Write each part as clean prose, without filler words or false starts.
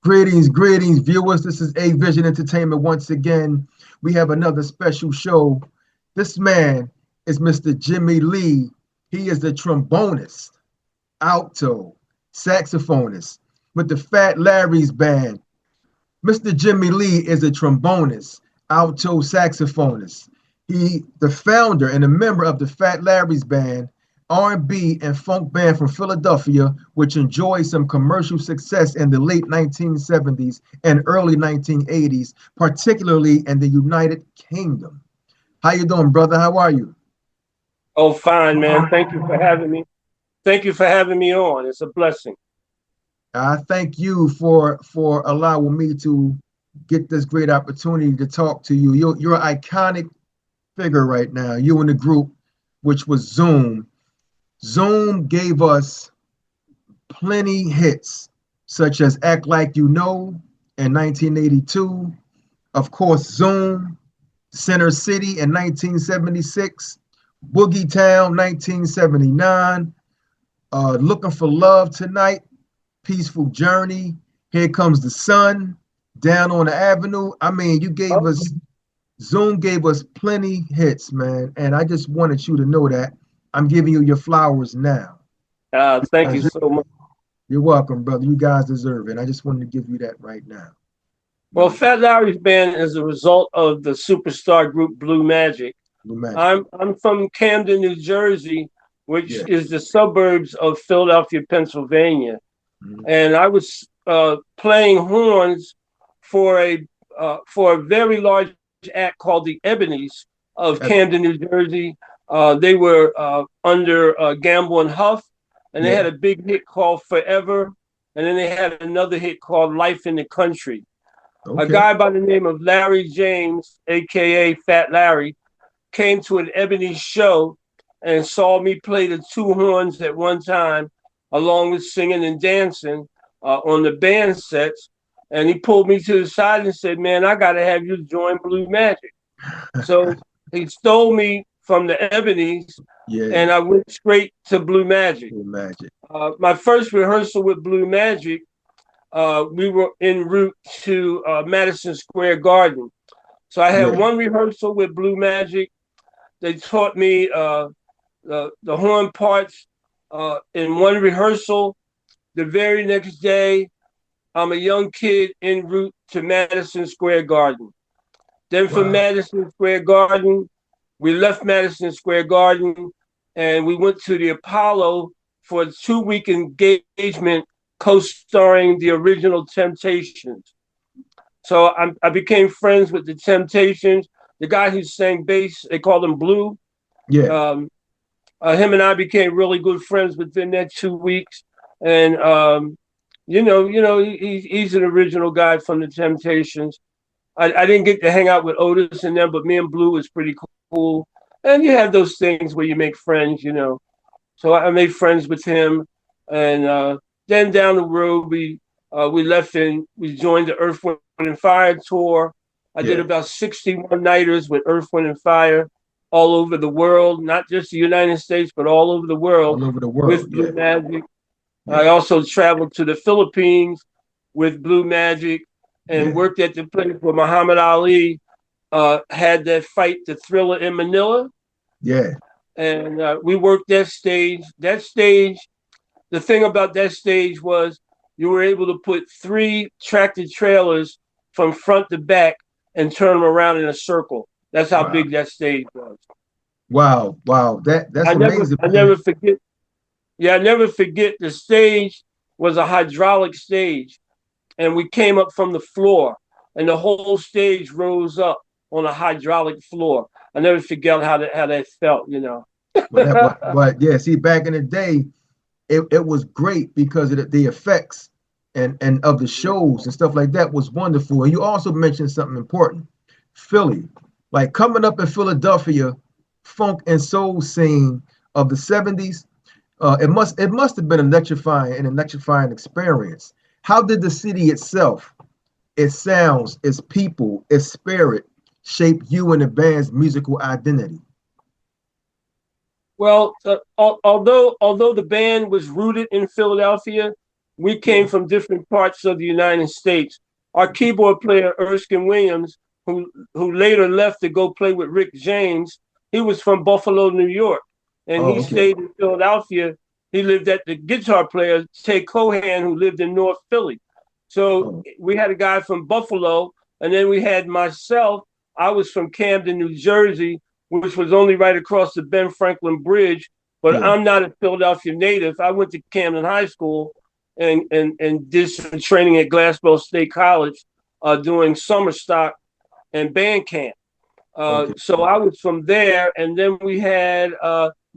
Greetings, viewers. This is A Vision Entertainment once again. We have another special show. This man is Mr. Jimmy Lee. He is the trombonist, alto, saxophonist with the Fat Larry's Band. Mr. Jimmy Lee is a trombonist, alto saxophonist. He, the founder and a member of the Fat Larry's Band, R&B and funk band from Philadelphia, which enjoyed some commercial success in the late 1970s and early 1980s, particularly in the United Kingdom. How you doing, brother? How are you? Oh, fine, man. Thank you for having me. Thank you for having me on. It's a blessing. I thank you for allowing me to get this great opportunity to talk to you. You're an iconic figure right now. You and the group, which was Zoom. Zoom gave us plenty hits, such as Act Like You Know in 1982. Of course, Zoom, Center City in 1976, Boogie Town 1979, Looking for Love Tonight, Peaceful Journey, Here Comes the Sun, Down on the Avenue. I mean, Zoom gave us plenty hits, man. And I just wanted you to know that I'm giving you your flowers now. Thank you so much. You're welcome, brother. You guys deserve it. I just wanted to give you that right now. Well, Fat Larry's Band is a result of the superstar group Blue Magic. Blue Magic. I'm from Camden, New Jersey, which is the suburbs of Philadelphia, Pennsylvania. Mm-hmm. And I was playing horns for a very large act called the Ebonies of Camden, New Jersey. They were under Gamble and Huff, and they had a big hit called Forever, and then they had another hit called Life in the Country. Okay. A guy by the name of Larry James, aka Fat Larry, came to an Ebony show and saw me play the two horns at one time, along with singing and dancing on the band sets. And he pulled me to the side and said, "Man, I got to have you join Blue Magic." So he stole me from the Ebonies, and I went straight to Blue Magic. Blue Magic. My first rehearsal with Blue Magic, we were en route to Madison Square Garden. So I had one rehearsal with Blue Magic. They taught me the horn parts in one rehearsal. The very next day, I'm a young kid en route to Madison Square Garden. Then from Madison Square Garden, we left Madison Square Garden and we went to the Apollo for a 2-week engagement co-starring the original Temptations. So I became friends with the Temptations. The guy who sang bass, they called him Blue. Yeah. Him and I became really good friends within that 2 weeks. And, he's an original guy from the Temptations. I didn't get to hang out with Otis and them, but me and Blue was pretty cool. And you have those things where you make friends, So I made friends with him. And then down the road, we left and we joined the Earth, Wind and Fire tour. I did about 61 nighters with Earth, Wind and Fire all over the world, not just the United States, but all over the world. All over the world. With Blue Magic. I also traveled to the Philippines with Blue Magic and worked at the place where Muhammad Ali had that fight, the Thriller in Manila. Yeah. And we worked that stage. That stage, the thing about that stage was you were able to put 3 tractor trailers from front to back and turn them around in a circle. That's how big that stage was. Wow. That's amazing. I never forget. Yeah, I never forget the stage was a hydraulic stage. And we came up from the floor and the whole stage rose up on a hydraulic floor. I never forget how that felt, But yeah, see, back in the day, it was great because of the effects and of the shows and stuff like that was wonderful. And you also mentioned something important, Philly. Like coming up in Philadelphia, funk and soul scene of the 70s, it must have been an electrifying experience. How did the city itself, its sounds, its people, its spirit shape you and the band's musical identity? Well, although the band was rooted in Philadelphia, we came from different parts of the United States. Our keyboard player, Erskine Williams, who later left to go play with Rick James, he was from Buffalo, New York, and he stayed in Philadelphia. He lived at the guitar player, Tay Cohan, who lived in North Philly. So we had a guy from Buffalo, and then we had myself. I was from Camden, New Jersey, which was only right across the Ben Franklin Bridge, but I'm not a Philadelphia native. I went to Camden High School and did some training at Glassboro State College, doing summer stock and band camp. So I was from there, and then we had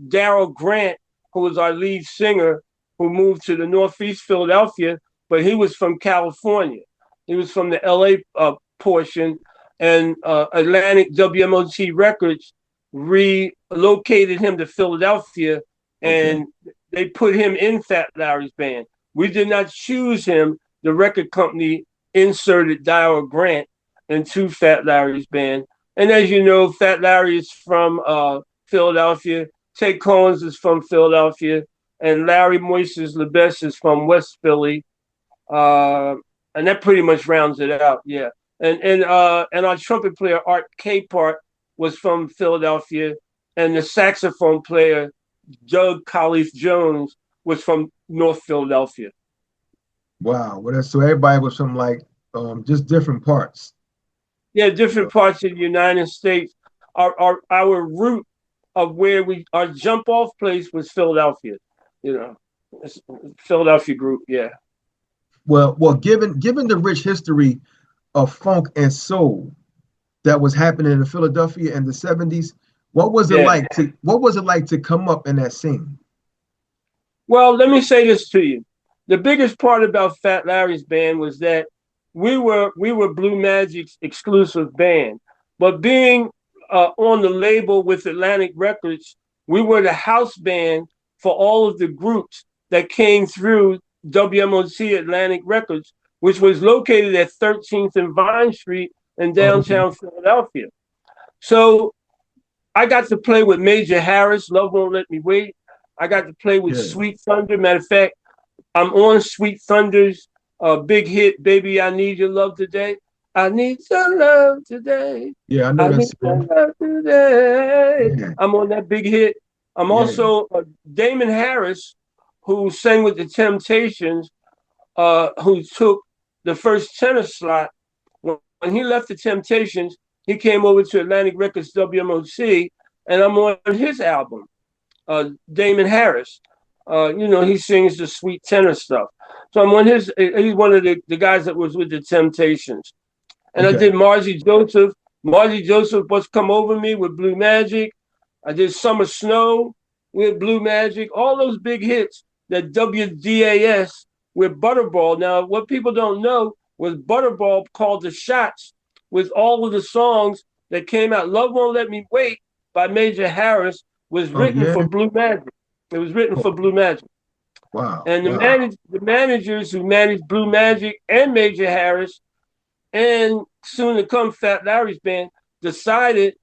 Daryl Grant, who was our lead singer, who moved to the Northeast Philadelphia, but he was from California. He was from the LA portion, and Atlantic WMOT Records relocated him to Philadelphia, and they put him in Fat Larry's band. We did not choose him. The record company inserted Daryl Grant into Fat Larry's band. And as you know, Fat Larry is from Philadelphia. Tay Collins is from Philadelphia. And Larry Moises LeBesse is from West Philly. And that pretty much rounds it out, yeah. And our trumpet player, Art Capehart, was from Philadelphia. And the saxophone player, Doug Collief Jones, was from North Philadelphia. Wow. Well, so everybody was from like just different parts. Yeah, different parts of the United States. Our route of where our jump off place was Philadelphia. You know, Philadelphia group. Yeah. Well, given the rich history of funk and soul that was happening in Philadelphia in the 70s, what was it like to come up in that scene? Well, let me say this to you. The biggest part about Fat Larry's band was that we were Blue Magic's exclusive band, but being on the label with Atlantic Records, we were the house band for all of the groups that came through WMOT Atlantic Records, which was located at 13th and Vine Street in downtown Philadelphia. So I got to play with Major Harris, Love Won't Let Me Wait. I got to play with Sweet Thunder. Matter of fact, I'm on Sweet Thunder's big hit, Baby, I Need Your Love Today. I need your love today. Yeah, I know I need your love today. Yeah. I'm on that big hit. I'm also Damon Harris, who sang with the Temptations, who took the first tenor slot. When he left the Temptations, he came over to Atlantic Records WMOC, and I'm on his album, Damon Harris. He sings the sweet tenor stuff. So I'm on he's one of the guys that was with the Temptations. And I did Margie Joseph. Margie Joseph was Come Over Me with Blue Magic. I did Summer Snow with Blue Magic. All those big hits that WDAS with Butterball. Now, what people don't know was Butterball called the shots with all of the songs that came out. Love Won't Let Me Wait by Major Harris was written for Blue Magic. It was written for Blue Magic. Wow. And the managers who managed Blue Magic and Major Harris and soon to come Fat Larry's band decided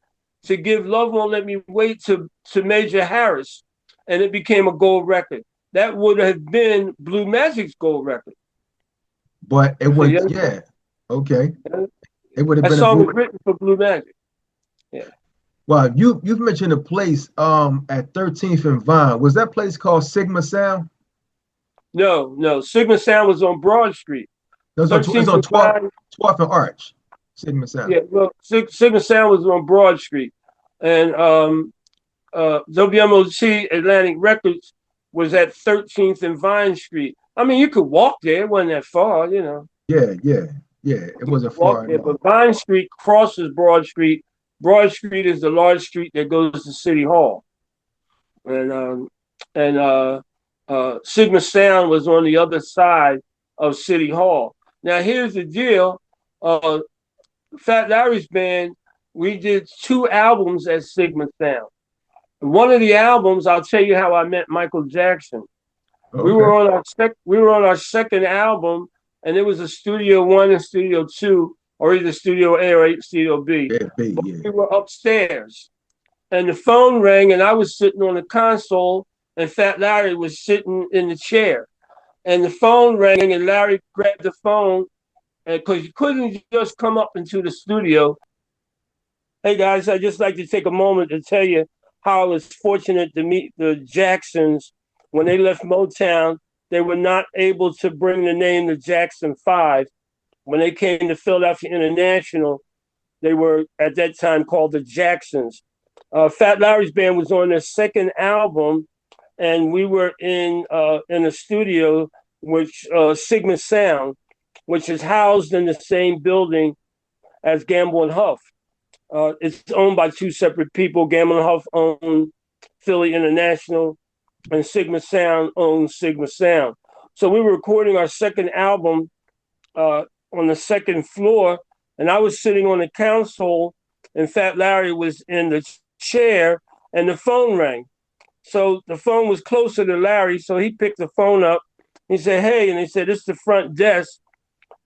to give Love Won't Let Me Wait to Major Harris. And it became a gold record. That would have been Blue Magic's gold record. But it was, okay. It would have been that song was written for Blue Magic. Yeah. Wow, you've mentioned a place at 13th and Vine. Was that place called Sigma Sound? No. Sigma Sound was on Broad Street. It's on 12th and Arch. Sigma Sound. Yeah, well, Sigma Sound was on Broad Street. And WMOT Atlantic Records was at 13th and Vine Street. I mean, you could walk there. It wasn't that far, you know. Yeah. It wasn't far. There, but Vine Street crosses Broad Street. Broad Street is the large street that goes to City Hall. And Sigma Sound was on the other side of City Hall. Now, here's the deal. Fat Larry's band, we did 2 albums at Sigma Sound. One of the albums, I'll tell you how I met Michael Jackson. Okay. We were on our second album, and it was a Studio 1 and Studio 2, or either Studio A or Studio B. We were upstairs, and the phone rang, and I was sitting on the console, and Fat Larry was sitting in the chair. and the phone rang, and Larry grabbed the phone, and because you couldn't just come up into the studio. Hey guys, I'd just like to take a moment to tell you how I was fortunate to meet the Jacksons. When they left Motown, they were not able to bring the name the Jackson Five. When they came to Philadelphia International, they were at that time called the Jacksons. Fat Larry's band was on their second album, and we were in a studio, which Sigma Sound, which is housed in the same building as Gamble and Huff. It's owned by two separate people. Gamble and Huff own Philly International, and Sigma Sound owns Sigma Sound. So we were recording our second album on the second floor, and I was sitting on the console, and Fat Larry was in the chair, and the phone rang. So the phone was closer to Larry, so he picked the phone up. He said, "Hey," and he said, "It's the front desk.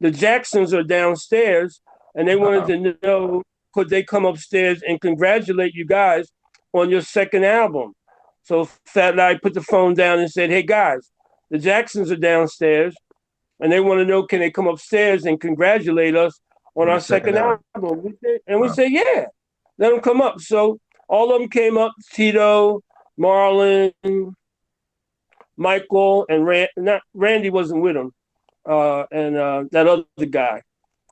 The Jacksons are downstairs, and they wanted to know, could they come upstairs and congratulate you guys on your second album?" So Fat Larry put the phone down and said, "Hey guys, the Jacksons are downstairs, and they want to know, can they come upstairs and congratulate us on our second album?" We said, "Yeah, let them come up." So all of them came up: Tito, Marlon, Michael, and Randy wasn't with them, and that other guy,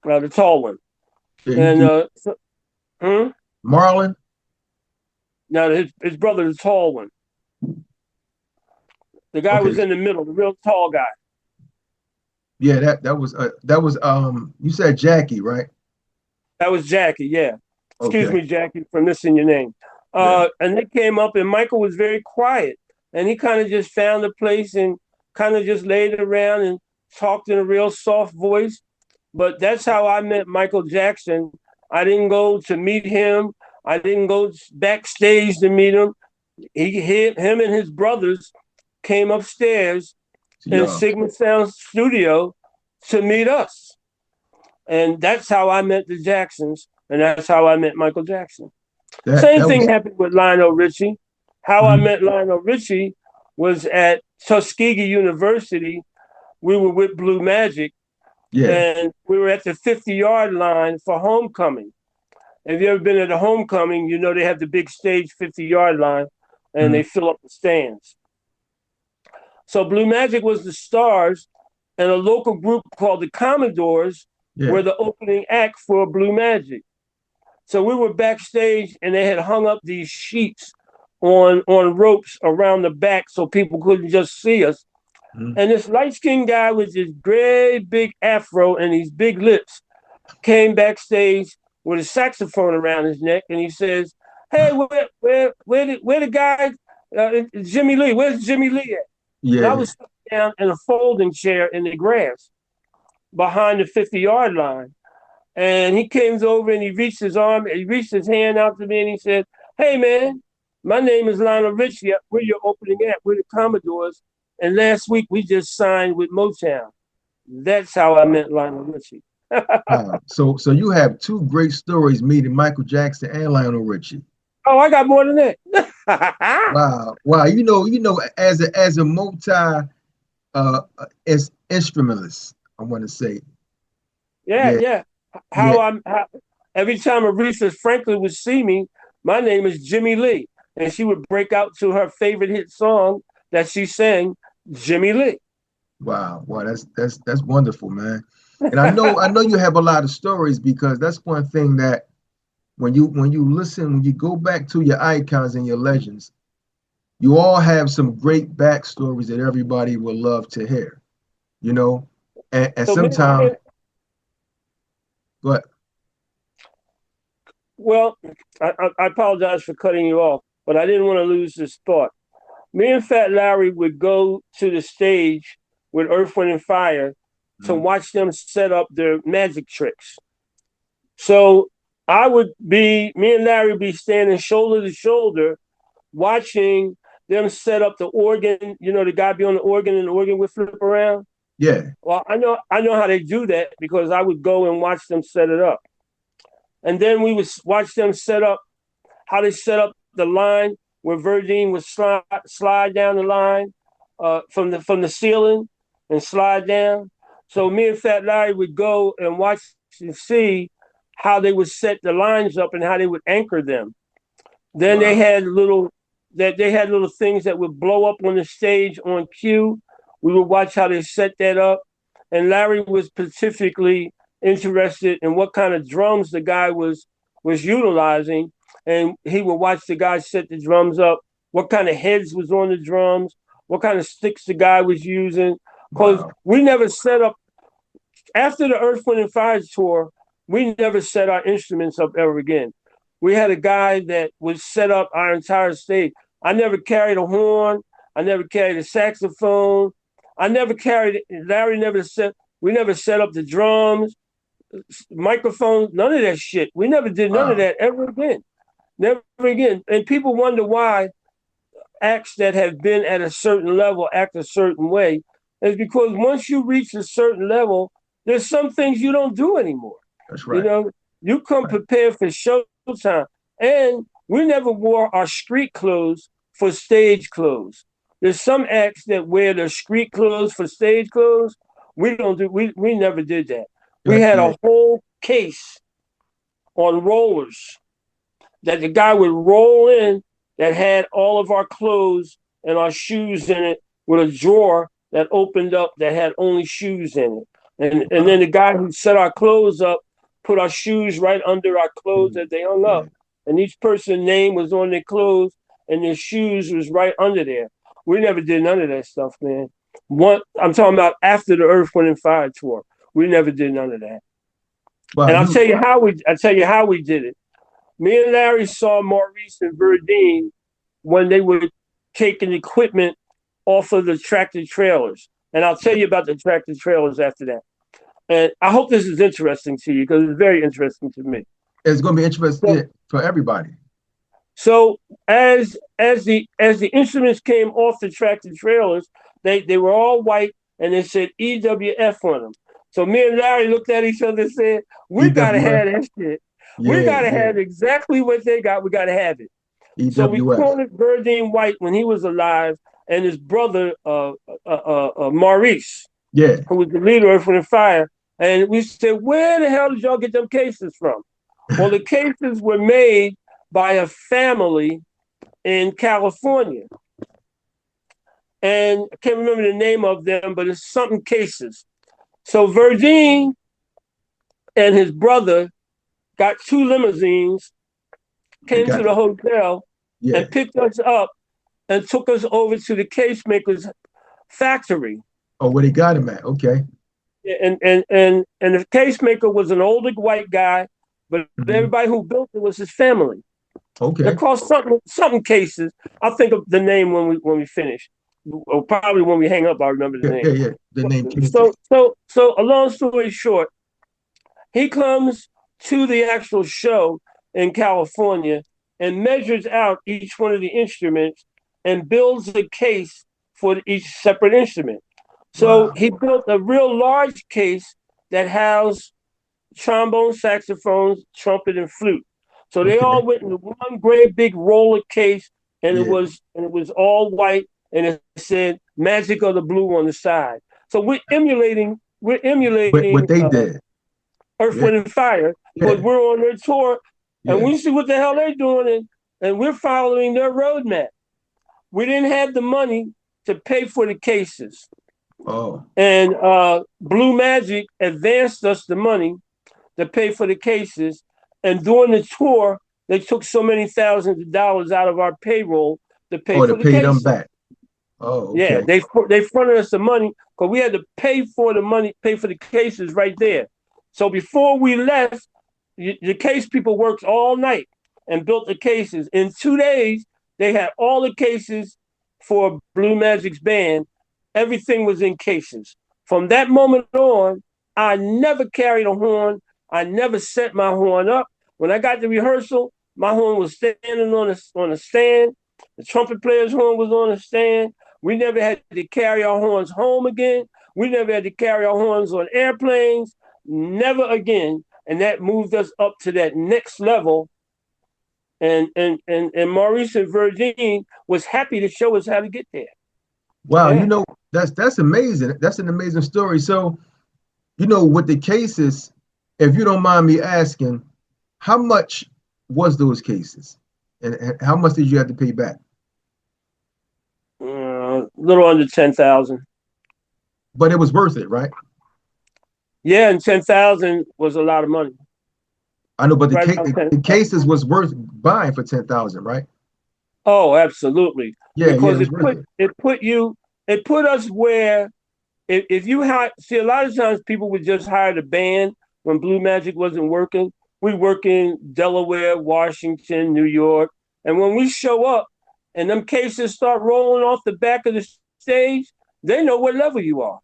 the tall one. And Marlon? No, his brother, the tall one. The guy was in the middle, the real tall guy. Yeah, that was you said Jackie, right? That was Jackie, yeah. Excuse me, Jackie, for missing your name. And they came up, and Michael was very quiet, and he kind of just found a place and kind of just laid around and talked in a real soft voice. But that's how I met Michael Jackson. I didn't go to meet him. I didn't go backstage to meet him. Him and his brothers came upstairs in Sigma Sound studio to meet us. And that's how I met the Jacksons, and that's how I met Michael Jackson. Same thing happened with Lionel Richie. How I met Lionel Richie was at Tuskegee University. We were with Blue Magic, and we were at the 50-yard line for homecoming. If you ever been at a homecoming, you know they have the big stage 50-yard line, and they fill up the stands. So Blue Magic was the Stars, and a local group called the Commodores were the opening act for Blue Magic. So we were backstage, and they had hung up these sheets on ropes around the back so people couldn't just see us. And this light-skinned guy with this great big afro and these big lips came backstage with a saxophone around his neck, and he says, "Hey, where the guy, Jimmy Lee? Where's Jimmy Lee at?" And I was sitting down in a folding chair in the grass behind the 50-yard line. And he came over and he reached his hand out to me, and he said, "Hey man, my name is Lionel Richie. We're your opening act. We're the Commodores. And last week we just signed with Motown." That's how I met Lionel Richie. So you have two great stories meeting Michael Jackson and Lionel Richie. Oh, I got more than that. Wow. You know, as a multi as instrumentalist, I want to say. Yeah. Every time Aretha Franklin would see me, my name is Jimmy Lee, and she would break out to her favorite hit song that she sang, Jimmy Lee. Wow, that's wonderful, man. And I know you have a lot of stories, because that's one thing that when you listen, when you go back to your icons and your legends, you all have some great backstories that everybody would love to hear, you know. And so sometimes, but well, I apologize for cutting you off, but I didn't want to lose this thought. Me and Fat Larry would go to the stage with Earth, Wind, and Fire to watch them set up their magic tricks. So me and Larry would be standing shoulder to shoulder watching them set up the organ. You know, the guy be on the organ and the organ would flip around. Yeah. Well, I know how they do that, because I would go and watch them set it up. And then we would watch them set up how they set up the line where Verdine would slide down the line from the ceiling, and slide down. So me and Fat Larry would go and watch and see how they would set the lines up and how they would anchor them. Then Wow. they had little things that would blow up on the stage on cue. We would watch how they set that up. And Larry was specifically interested in what kind of drums the guy was utilizing. And he would watch the guy set the drums up, what kind of heads was on the drums, what kind of sticks the guy was using. Because Wow. we never set up, after the Earth, Wind, and Fire tour, we never set our instruments up ever again. We had a guy that would set up our entire stage. I never carried a horn. I never carried a saxophone. I never carried, Larry never set, we never set up the drums, microphones, none of that shit. We never did none of Wow. that ever again. Never again. And people wonder why acts that have been at a certain level act a certain way. It's because once you reach a certain level, there's some things you don't do anymore. That's You right. know, you come Right. prepared for showtime. And we never wore our street clothes for stage clothes. There's some acts that wear their street clothes for stage clothes. We don't do, we never did that. We had Yeah. a whole case on rollers that the guy would roll in that had all of our clothes and our shoes in it with a drawer that opened up that had only shoes in it. And then the guy who set our clothes up put our shoes right under our clothes that they hung up. And each person's name was on their clothes and their shoes was right under there. We never did none of that stuff, man. I'm talking about after the Earth, Wind, and Fire tour. We never did none of that. Wow. And I'll tell you how we did it. Me and Larry saw Maurice and Verdine when they were taking equipment off of the tractor trailers. And I'll tell you about the tractor trailers after that. And I hope this is interesting to you because it's very interesting to me. It's going to be interesting for everybody. So as the instruments came off the tractor trailers, they were all white and they said EWF on them. So me and Larry looked at each other and said, "We gotta have that shit. We gotta have exactly what they got. We gotta have it." EWF. So we cornered Verdine White when he was alive, and his brother Maurice, who was the leader of Earth, Wind, and Fire. And we said, "Where the hell did y'all get them cases from?" Well, the cases were made by a family in California. And I can't remember the name of them, but it's something cases. So Verdine and his brother got 2 limousines, came to the hotel, and picked us up and took us over to the case maker's factory. Oh, where they got him at? Okay. And the case maker was an older white guy, but everybody who built it was his family. Okay. They called something cases. I'll think of the name when we finish. Or probably when we hang up, I'll remember the name. Yeah. The name. So a long story short, he comes to the actual show in California and measures out each one of the instruments and builds a case for each separate instrument. So he built a real large case that housed trombone, saxophones, trumpet, and flute. So they all went into one great big roller case, and it was all white, and it said "Magic of the Blue" on the side. So we're emulating what they did. Earth, Wind, and Fire, because we're on their tour, and we see what the hell they're doing, and we're following their roadmap. We didn't have the money to pay for the cases. Oh. And Blue Magic advanced us the money to pay for the cases. And during the tour, they took so many thousands of dollars out of our payroll to pay for the cases. Them back. Oh, okay. Yeah, they fronted us the money because we had to pay for the cases right there. So before we left, the case people worked all night and built the cases. In 2 days, they had all the cases for Blue Magic's band. Everything was in cases. From that moment on, I never carried a horn. I never set my horn up. When I got to rehearsal, my horn was standing on a stand. The trumpet player's horn was on a stand. We never had to carry our horns home again. We never had to carry our horns on airplanes. Never again. And that moved us up to that next level. And Maurice and Verdine was happy to show us how to get there. Wow, Yeah. That's amazing. That's an amazing story. So, with the cases, if you don't mind me asking, how much was those cases, and how much did you have to pay back? A little under 10,000. But it was worth it, right? Yeah, and 10,000 was a lot of money. I know, but Right around the 10,000. cases was worth buying for 10,000, right? Oh, absolutely. Yeah, yeah, it Because was worth it. it put us where if you had see a lot of times people would just hire the band when Blue Magic wasn't working. We work in Delaware, Washington, New York, and when we show up and them cases start rolling off the back of the stage, they know what level you are.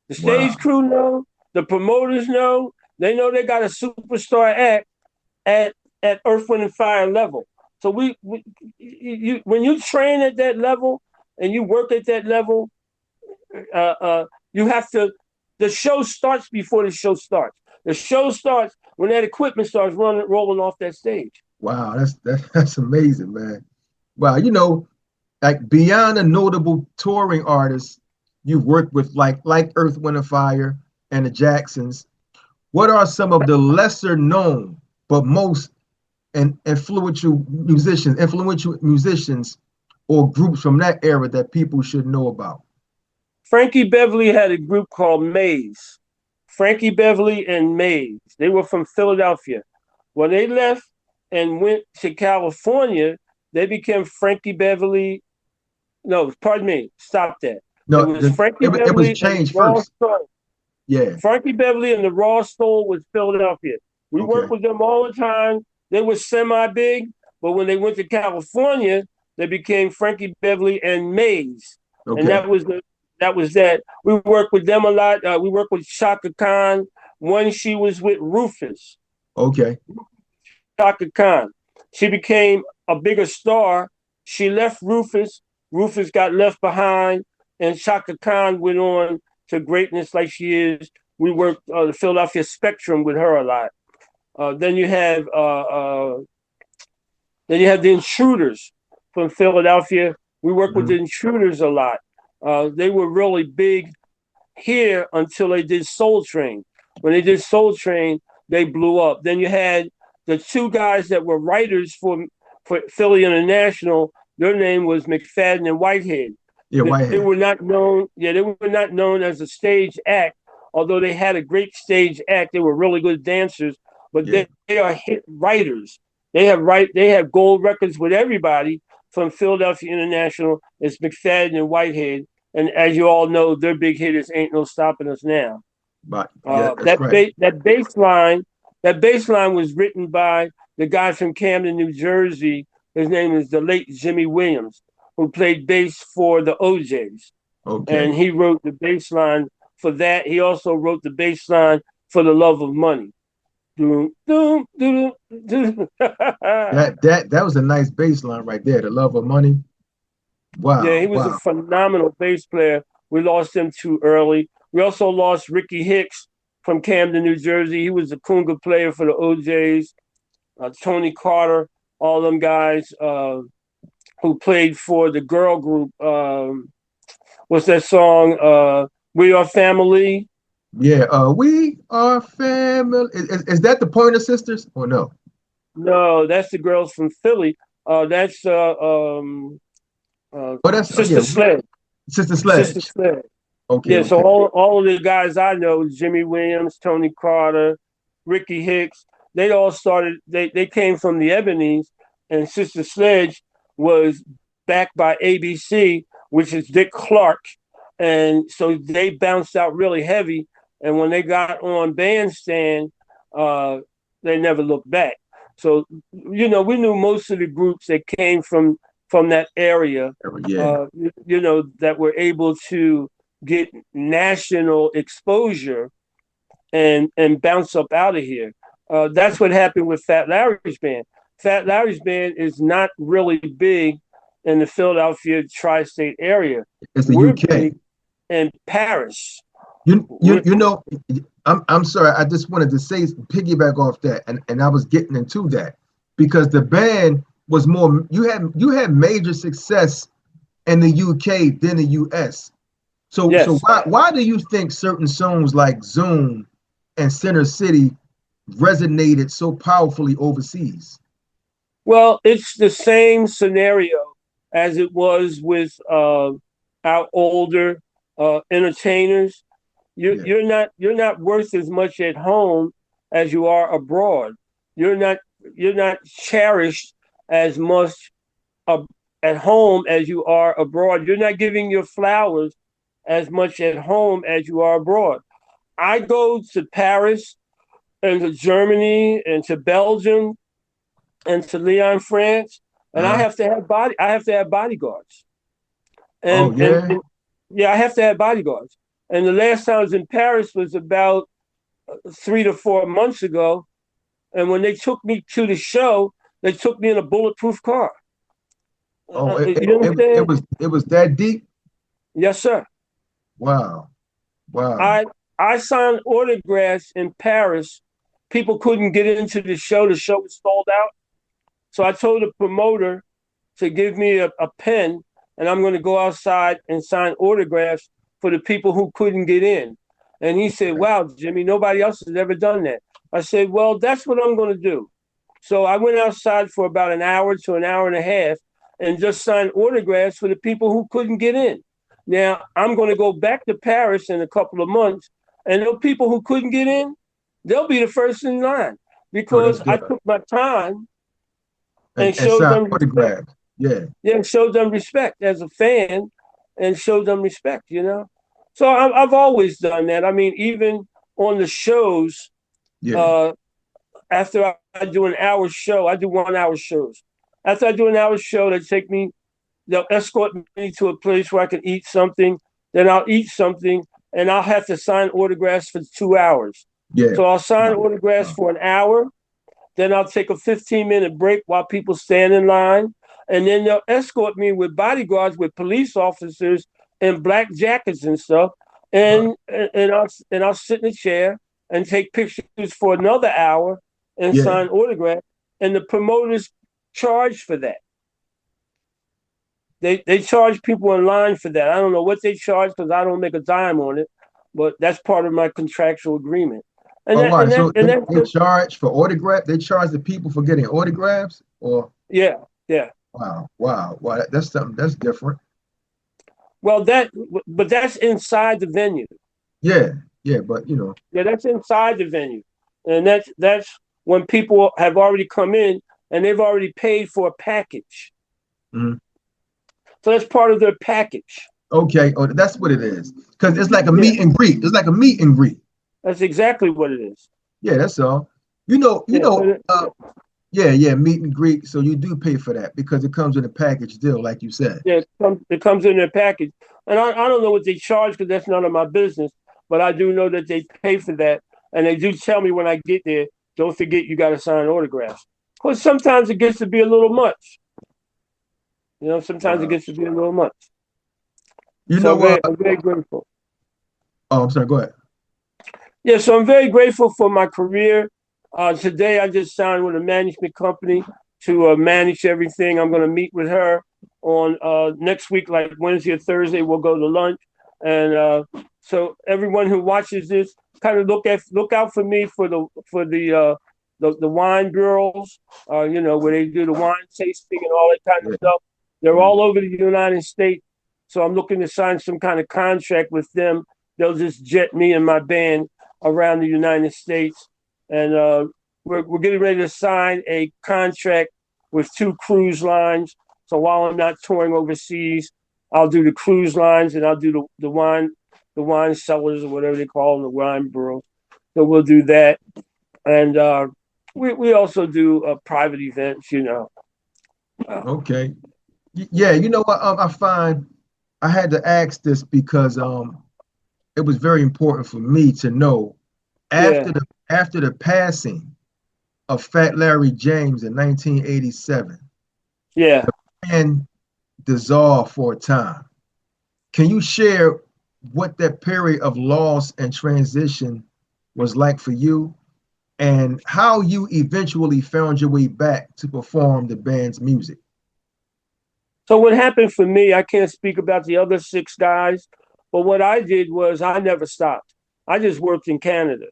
The stage Wow, crew know, the promoters know, they know they got a superstar act at Earth, Wind, and Fire level. So when you train at that level and you work at that level, you have to. The show starts before the show starts. The show starts when that equipment starts rolling off that stage. wow, that's amazing, man. Wow, like beyond a notable touring artist you've worked with, like Earth, Wind, and Fire and the Jacksons. What are some of the lesser known but most influential musicians or groups from that era that people should know about? Frankie Beverly had a group called Maze. Frankie Beverly and Maze. They were from Philadelphia. When they left and went to California, they became Frankie Beverly. No, pardon me. Stop that. It No, was Frankie it was Beverly and the changed Raw first. Soul. Yeah. Frankie Beverly and the Raw Soul was Philadelphia. We Okay. worked with them all the time. They were semi-big, but when they went to California, they became Frankie Beverly and Maze, and Okay. that was that. We worked with them a lot. We worked with Shaka Khan when she was with Rufus. Okay. Shaka Khan. She became a bigger star. She left Rufus. Rufus got left behind, and Shaka Khan went on to greatness like she is. We worked the Philadelphia Spectrum with her a lot. Then you have the Intruders from Philadelphia. We worked with Hmm. the Intruders a lot. They were really big here until they did Soul Train. When they did Soul Train, they blew up. Then you had the two guys that were writers for Philly International. Their name was McFadden and Whitehead. Yeah, They Whitehead. were not known. Yeah, they were not known as a stage act. Although they had a great stage act, they were really good dancers. But Yeah. they are hit writers. They have gold records with everybody from Philadelphia International. It's McFadden and Whitehead, and as you all know, their big hit is "Ain't No Stopping Us Now." But yeah, that's right. That bass line was written by the guy from Camden, New Jersey. His name is the late Jimmy Williams, who played bass for the OJs, Okay. and he wrote the bass line for that. He also wrote the bass line for "The Love of Money." Doom, doom, doom, doom. That was a nice bass line right there. The love of money. Yeah, he Wow. was a Wow. phenomenal bass player. We lost him too early. We also lost Ricky Hicks from Camden, New Jersey. He was a conga player for the OJs. Tony Carter, all them guys who played for the girl group. What's that song? We Are Family. Yeah. We are family. Is that the Pointer Sisters or no? No, that's the girls from Philly. That's Oh, that's Sister yeah. Sledge. Sister Sister Sledge. Sledge. Okay. Yeah, so Okay. all of the guys I know, Jimmy Williams, Tony Carter, Ricky Hicks, they all started. They came from the Ebonies, and Sister Sledge was backed by ABC, which is Dick Clark, and so they bounced out really heavy. And when they got on Bandstand, uh, they never looked back. So we knew most of the groups that came from that area, Yeah. that were able to get national exposure and bounce up out of here. That's what happened with Fat Larry's band. Fat Larry's band is not really big in the Philadelphia tri-state area. It's the We're UK. big in Paris. You know, I'm sorry. I just wanted to say piggyback off that, and I was getting into that because the band was more. You had major success in the UK than the US. So Yes. why do you think certain songs like Zoom and Center City resonated so powerfully overseas? Well, it's the same scenario as it was with our older entertainers. Yeah. You're not worth as much at home as you are abroad. You're not you're not cherished as much uh, at home as you are abroad. You're not giving your flowers as much at home as you are abroad. I go to Paris and to Germany and to Belgium and to Lyon, France, and Uh-huh. I have to have bodyguards. Oh And yeah. yeah, I have to have bodyguards. And the last time I was in Paris was about 3 to 4 months ago. And when they took me to the show, they took me in a bulletproof car. Oh, You understand? it was that deep. Yes, sir. Wow. Wow. I I signed autographs in Paris. People couldn't get into the show. The show was sold out. So I told the promoter to give me a pen, and I'm going to go outside and sign autographs for the people who couldn't get in. And he said, "Wow, Jimmy, nobody else has ever done that." I said, "Well, that's what I'm going to do." So I went outside for about an hour to an hour and a half and just signed autographs for the people who couldn't get in. Now I'm going to go back to Paris in a couple of months, and those people who couldn't get in, they'll be the first in line Oh, that's because I good. took my time and And showed sign them respect. autographs. Yeah. Yeah, showed them respect as a fan, and showed them respect. So I've always done that. I mean, even on the shows, Yeah. uh, after I do an hour show, I do 1 hour shows. After I do an hour show, they'll escort me to a place where I can eat something. Then I'll eat something, and I'll have to sign autographs for 2 hours. Yeah. So I'll sign Wow. autographs Wow. for an hour. Then I'll take a 15-minute break while people stand in line. And then they'll escort me with bodyguards, with police officers in black jackets and stuff. Wow. And I'll sit in a chair and take pictures for another hour and Yeah. sign autographs. And the promoters charge for that. They charge people in line for that. I don't know what they charge because I don't make a dime on it, but that's part of my contractual agreement. And Oh, that wow. and that So and that's they just charge for autograph. They charge the people for getting autographs. Or yeah, yeah. wow, wow, wow. That's something that's different. Well, but that's inside the venue. Yeah, yeah. But you know, Yeah, that's inside the venue, and that's when people have already come in and they've already paid for a package. mhm. So that's part of their package. Okay. Oh, that's what it is. Because it's like a Yeah, meet and greet. It's like a meet and greet. that's exactly what it is. Yeah, that's all. You know, you Yeah, know. Yeah, yeah. Meet and greet. So you do pay for that because it comes in a package deal, like you said. yeah. It comes in their package, and I don't know what they charge because that's none of my business. But I do know that they pay for that, and they do tell me when I get there, don't forget you got to sign autographs. Because sometimes it gets to be a little much. Sometimes it Wow. gets to be a little much. You So know what? I'm very grateful. Oh, I'm sorry. Go ahead. Yeah, so I'm very grateful for my career. Today, I just signed with a management company to manage everything. I'm going to meet with her on next week, like Wednesday or Thursday. We'll go to lunch, and so everyone who watches this, kind of look out for me for the wine bureaus. Where they do the wine tasting and all that kind of Yeah. stuff. They're Mhm. all over the United States, so I'm looking to sign some kind of contract with them. They'll just jet me and my band around the United States, and we're getting ready to sign a contract with 2 cruise lines. So while I'm not touring overseas, I'll do the cruise lines and I'll do the wine cellars or whatever they call them, the wine bureaus. So we'll do that, and we also do private events. Okay. Yeah. You know what? I find I had to ask this because it was very important for me to know Yeah, after the passing of Fat Larry James in 1987 yeah. and dissolved for a time. Can you share what that period of loss and transition was like for you and how you eventually found your way back to perform the band's music? So what happened for me, I can't speak about the other 6 guys, But what I did was I never stopped. I just worked in Canada.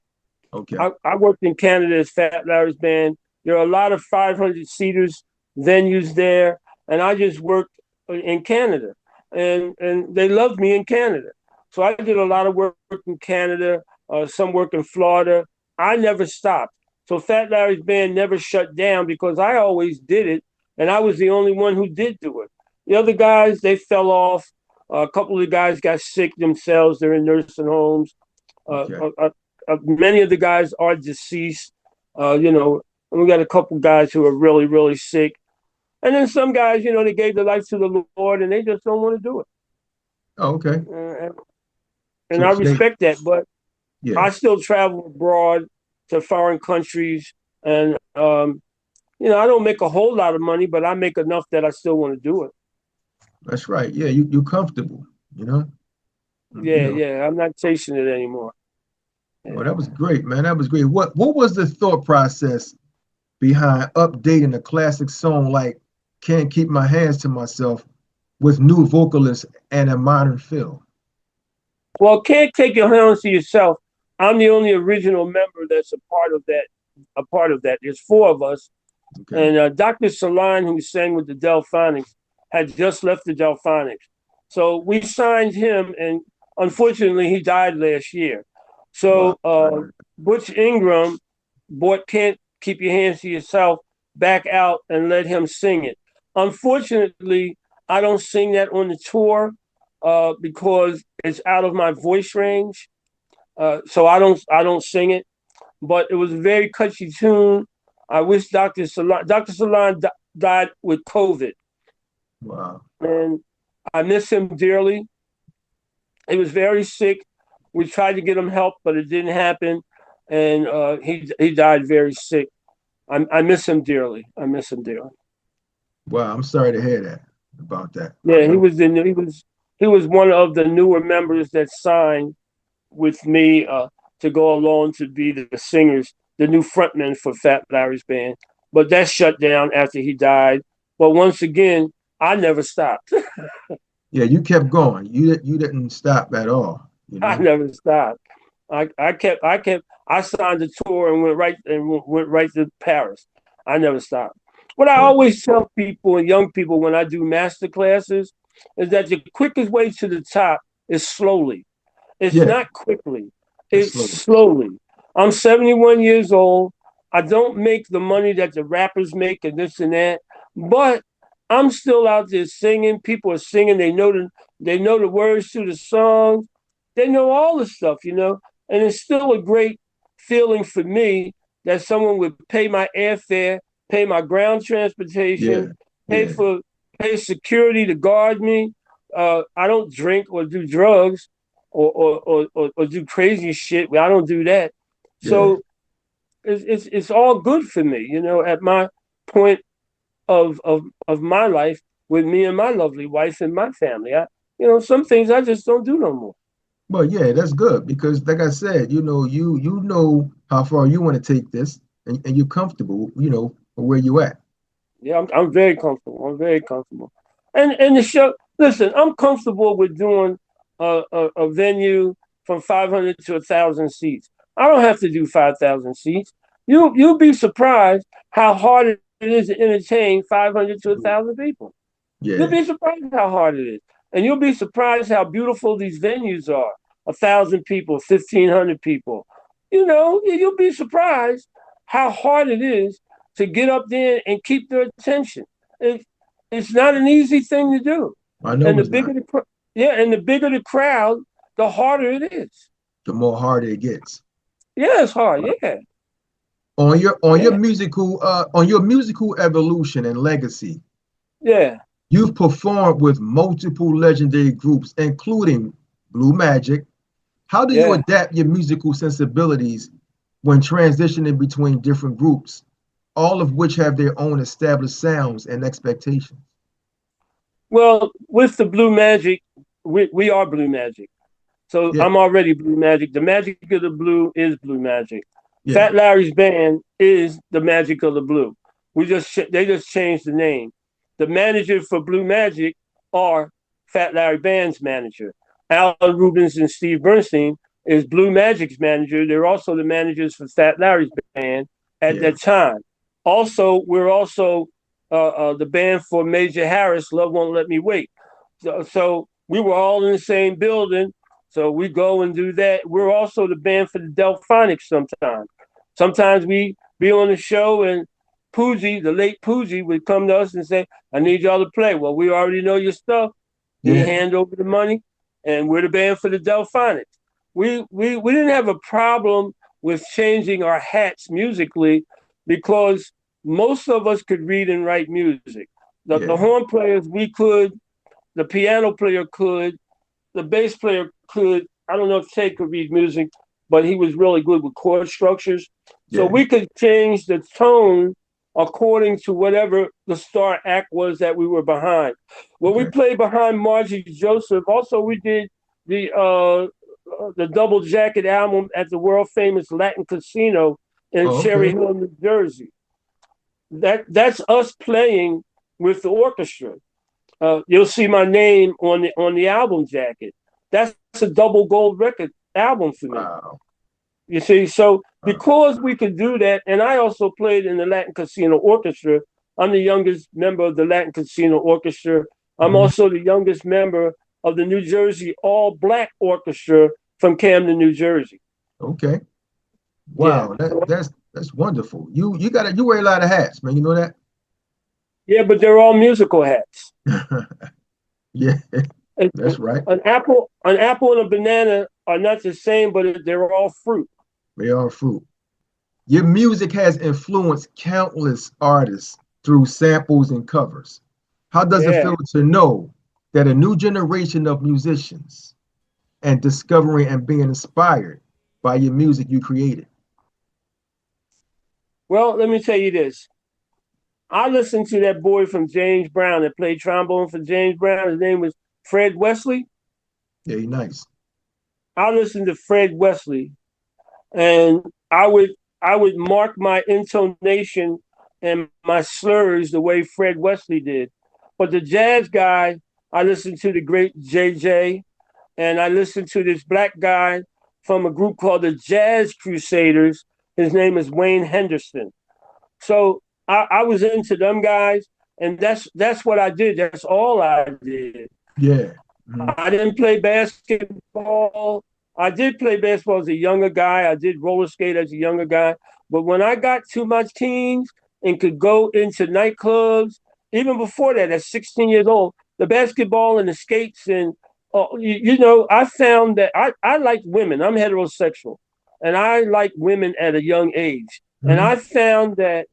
Okay. I worked in Canada as Fat Larry's band. There are a lot of 500 seaters venues there, and I just worked in Canada, and they loved me in Canada. So I did a lot of work in Canada, some work in Florida. I never stopped. So Fat Larry's band never shut down because I always did it, and I was the only one who did do it. The other guys, they fell off. A couple of the guys got sick themselves. They're in nursing homes. Okay. Many of the guys are deceased. And we got a couple guys who are really, really sick. And then some guys, they gave their life to the Lord and they just don't want to do it. Oh, okay. And I respect that, but yeah. I still travel abroad to foreign countries, and I don't make a whole lot of money, but I make enough that I still want to do it. That's right. Yeah, you're comfortable, Yeah, I'm not chasing it anymore. Well, that was great, man. That was great. What was the thought process behind updating a classic song like "Can't Keep My Hands to Myself" with new vocalists and a modern feel? Well, Can't Take Your Hands to Yourself. I'm the only original member that's a part of that. There's four of us, okay. And Dr. Salan, who sang with the Delphonics, had just left the Delphonics. So we signed him, and unfortunately, he died last year. So Butch Ingram brought Can't Keep Your Hands to Yourself back out and let him sing it. Unfortunately, I don't sing that on the tour because it's out of my voice range. So I don't sing it. But it was a very catchy tune. I wish Dr. Salan died with COVID. Wow. And I miss him dearly. He was very sick. We tried to get him help, but it didn't happen. And he died very sick. I miss him dearly. Wow, I'm sorry to hear that about that. Yeah, he was one of the newer members that signed with me to go along to be the singers, the new frontman for Fat Larry's band. But that shut down after he died. But once again, I never stopped. Yeah, you kept going. You didn't stop at all. I never stopped. I signed the tour and went right to Paris. I never stopped. What I always tell people and young people when I do master classes is that the quickest way to the top is slowly. It's not quickly. It's slowly. I'm 71 years old. I don't make the money that the rappers make and this and that, but I'm still out there singing. People are singing. They know the words to the songs. They know all the stuff, and it's still a great feeling for me that someone would pay my airfare, pay my ground transportation, pay security to guard me. I don't drink or do drugs or do crazy shit. I don't do that. Yeah. So it's all good for me, at my point of my life with me and my lovely wife and my family. Some things I just don't do no more. Well, yeah, that's good because, like I said, you know how far you want to take this, and you're comfortable, where you at. Yeah, I'm very comfortable. And the show. Listen, I'm comfortable with doing a venue from 500 to 1,000 seats. I don't have to do 5,000 seats. You'll be surprised how hard it is to entertain 500 to 1,000 people. Yeah. You'll be surprised how hard it is. And you'll be surprised how beautiful these venues are. 1,000 people, 1,500 people. You'll be surprised how hard it is to get up there and keep their attention. It's not an easy thing to do. I know. And the bigger the crowd, the harder it is. The more harder it gets. Yeah, it's hard. Yeah. On your musical evolution and legacy. Yeah. You've performed with multiple legendary groups, including Blue Magic. How do you adapt your musical sensibilities when transitioning between different groups, all of which have their own established sounds and expectations? Well, with the Blue Magic, we are Blue Magic. So I'm already Blue Magic. The magic of the blue is Blue Magic. Yeah. Fat Larry's band is the magic of the blue. They just changed the name. The manager for Blue Magic are Fat Larry Band's manager. Alan Rubens and Steve Bernstein, is Blue Magic's manager. They're also the managers for Fat Larry's band at that time. Also, we're also the band for Major Harris, Love Won't Let Me Wait. So we were all in the same building. So we go and do that. We're also the band for the Delphonics sometimes. Sometimes we be on the show and Poogie, the late Poogie, would come to us and say, I need y'all to play. Well, we already know your stuff. We hand over the money, and we're the band for the Delphonics. We didn't have a problem with changing our hats musically because most of us could read and write music. The horn players, we could. The piano player could. The bass player could. I don't know if Ted could read music, but he was really good with chord structures. So we could change the tone according to whatever the star act was that we were behind. When we played behind Margie Joseph, also we did the Double Jacket album at the world famous Latin Casino in Cherry Hill, New Jersey. That's us playing with the orchestra. You'll see my name on the album jacket. That's a double gold record album for me. Wow. You see, so because we could do that, and I also played in the Latin Casino Orchestra. I'm the youngest member of the Latin Casino Orchestra. I'm also the youngest member of the New Jersey All Black Orchestra from Camden, New Jersey. Okay. Wow, that's wonderful. You wear a lot of hats, man. You know that? Yeah, but they're all musical hats. Yeah, that's right. An apple and a banana are not the same, but they're all fruit. They are fruit. Your music has influenced countless artists through samples and covers. How does it feel to know that a new generation of musicians and discovering and being inspired by your music you created? Well, let me tell you this. I listened to that boy from James Brown that played trombone for James Brown. His name was Fred Wesley. Yeah, he's nice. I listened to Fred Wesley, and I would mark my intonation and my slurs the way Fred Wesley did. But the jazz guy, I listened to the great JJ, and I listened to this black guy from a group called the Jazz Crusaders. His name is Wayne Henderson. So I was into them guys, and that's what I did. That's all I did. Yeah. I didn't play basketball. I did play basketball as a younger guy. I did roller skate as a younger guy. But when I got to my teens and could go into nightclubs, even before that, at 16 years old, the basketball and the skates and, I found that I like women. I'm heterosexual. And I like women at a young age. And I found that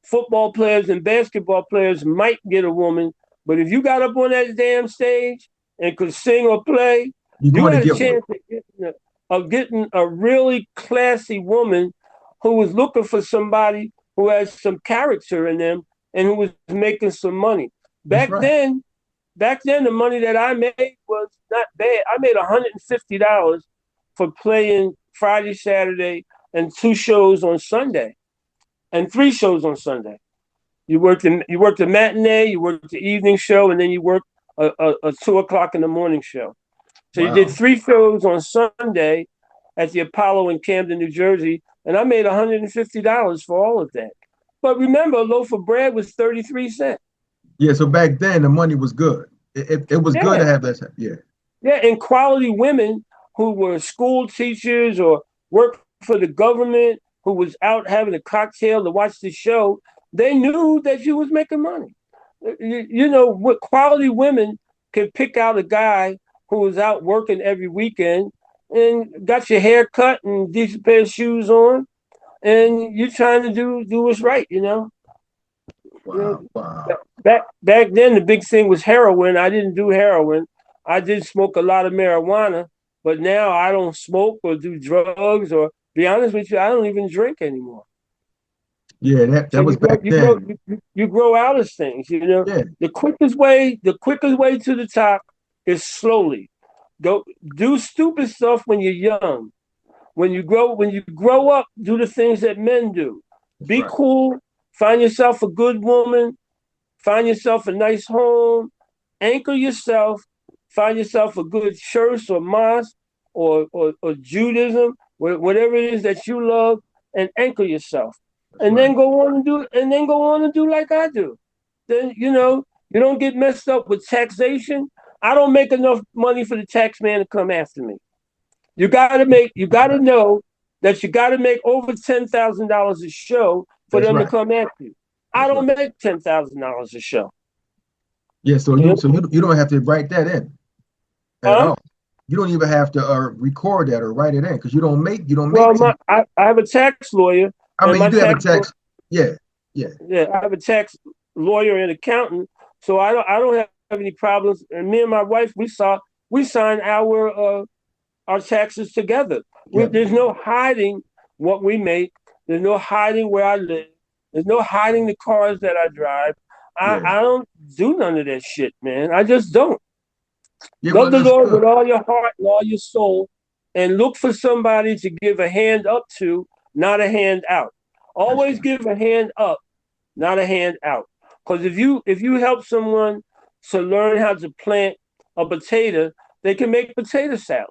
football players and basketball players might get a woman, but if you got up on that damn stage and could sing or play, you had a chance of getting a really classy woman who was looking for somebody who has some character in them and who was making some money. Back then, the money that I made was not bad. I made $150 for playing Friday, Saturday, and 2 shows on Sunday, and 3 shows on Sunday. You worked the matinee, you worked the evening show, and then you worked a 2:00 in the morning show. So you did 3 shows on Sunday at the Apollo in Camden, New Jersey, and I made $150 for all of that. But remember, a loaf of bread was 33 cents. Yeah, so back then the money was good. It was good to have that. Yeah. Yeah, and quality women who were school teachers or worked for the government, who was out having a cocktail to watch the show, they knew that you was making money. What quality women can pick out a guy who was out working every weekend and got your hair cut and decent pair of shoes on, and you're trying to do what's right, Wow. Back then, the big thing was heroin. I didn't do heroin. I did smoke a lot of marijuana, but now I don't smoke or do drugs, or be honest with you, I don't even drink anymore. Yeah, that was back then. You grow out of things, Yeah. The quickest way to the top is slowly. Go do stupid stuff when you're young. When you grow up, do the things that men do. Be cool, find yourself a good woman, find yourself a nice home, anchor yourself, find yourself a good church or mosque or Judaism, whatever it is that you love, and anchor yourself. That's And right. then go on and do like I do. Then you don't get messed up with taxation. I don't make enough money for the tax man to come after me. You gotta know that you gotta make over $10,000 a show for That's them to right. come after you. I That's don't right. make $10,000 a show. Yeah, so You you don't have to write that in at Huh? all. You don't even have to record that or write it in because you don't make Well, 10. I have a tax lawyer, I and mean, you my do have a tax text. Yeah, yeah, yeah, I have a tax lawyer and accountant, so I don't have any problems. And me and my wife, we signed our taxes together. yeah, There's no hiding what we make. There's no hiding where I live. There's no hiding the cars that I drive. yeah, I don't do none of that shit, man. I just don't. yeah. Love Well, the that's Lord with good. all your heart and all your soul, and look for somebody to give a hand up to, not a hand out. That's Always right. give a hand up, not a hand out. Because if you help someone to learn how to plant a potato, they can make potato salad.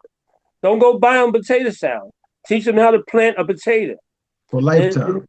Don't go buy them potato salad. Teach them how to plant a potato. For And lifetime.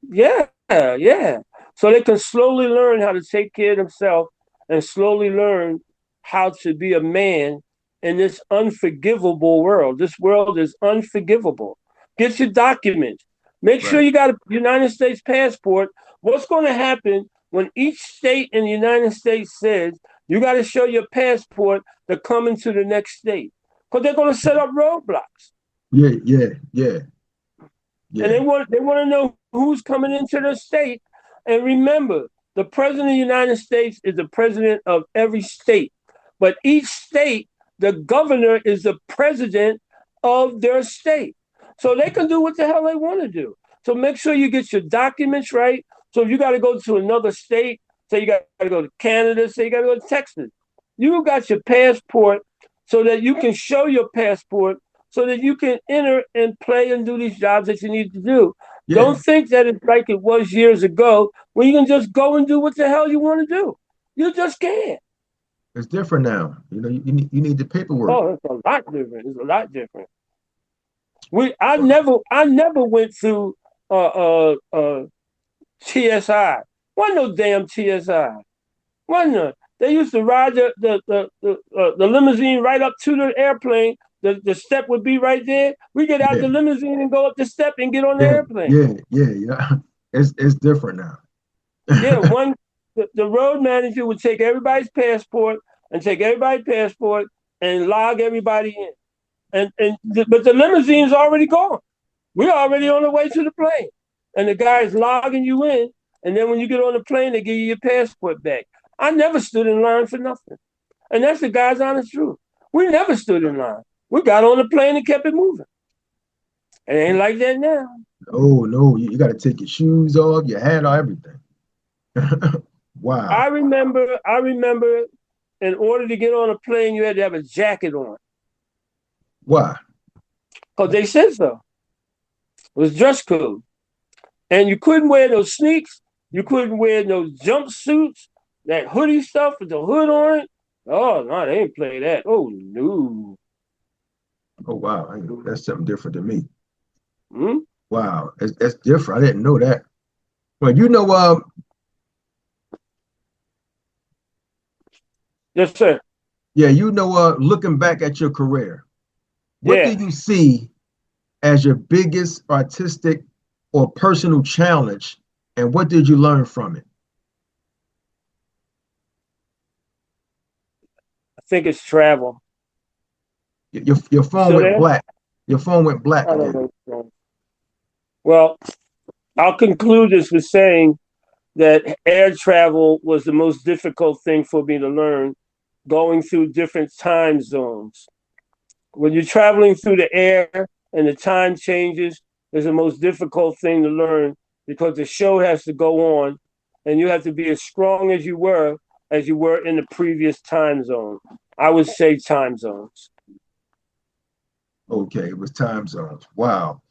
yeah, yeah. So they can slowly learn how to take care of themselves and slowly learn how to be a man in this unforgivable world. This world is unforgivable. Get your documents. Make sure Right. you got a United States passport. What's going to happen when each state in the United States says you got to show your passport to come into the next state? Because they're going to set up roadblocks. Yeah, yeah, yeah, And yeah, they want to know who's coming into the state. And remember, the president of the United States is the president of every state, but each state, the governor is the president of their state, so they can do what the hell they want to do. So make sure you get your documents right. So if you got to go to another state, say you got to go to Canada, say you got to go to Texas, you got your passport so that you can show your passport so that you can enter and play and do these jobs that you need to do. yeah. Don't think that it's like it was years ago when you can just go and do what the hell you want to do. You just can't. It's different now. You need the paperwork. Oh, it's a lot different. It's a lot different. I never went through TSI. Wasn't no damn TSI. Wasn't no. They used to ride the limousine right up to the airplane. The step would be right there. We get out Yeah, the limousine and go up the step and get on the yeah, airplane. yeah, yeah, yeah. It's different now. Yeah, the road manager would take everybody's passport and log everybody in. But the limousine's already gone. We're already on the way to the plane. And the guy's logging you in, and then when you get on the plane, they give you your passport back. I never stood in line for nothing. And that's the guy's honest truth. We never stood in line. We got on the plane and kept it moving. It ain't like that now. Oh no, you got to take your shoes off, your hat off, everything. Wow. I remember in order to get on a plane, you had to have a jacket on. Why? Because they said so. It was dress code. And you couldn't wear those sneaks. You couldn't wear those jumpsuits, that hoodie stuff with the hood on it. Oh, no, they ain't play that. Oh, no. Oh wow, that's something different to me. Hmm? Wow, that's different. I didn't know that. Well, Yes, sir. yeah, looking back at your career, what do Yeah. you see as your biggest artistic or personal challenge, and what did you learn from it? I think it's travel. Your You phone still went there? black. Your phone went black I don't again. know. Well, I'll conclude this with saying that air travel was the most difficult thing for me to learn, going through different time zones. When you're traveling through the air and the time changes, is the most difficult thing to learn because the show has to go on and you have to be as strong as you were in the previous time zone. I would say time zones. Okay, it was time zones. Wow.